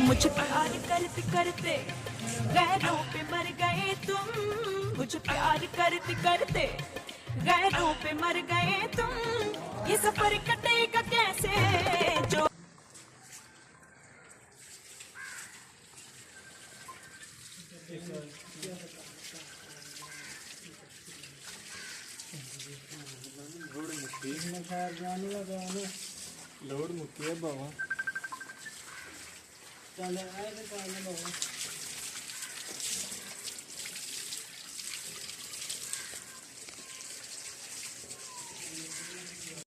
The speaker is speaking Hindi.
मुझे प्यार करते करते गैरों पे मर गए तुम। मुझे प्यार करते करते गैरों पे मर गए तुम। ये सफर कटेगा कैसे जो लोड मुक्की में खैर जाने लगा ना लोड मुक्की है बाबा चले आए थे बाबा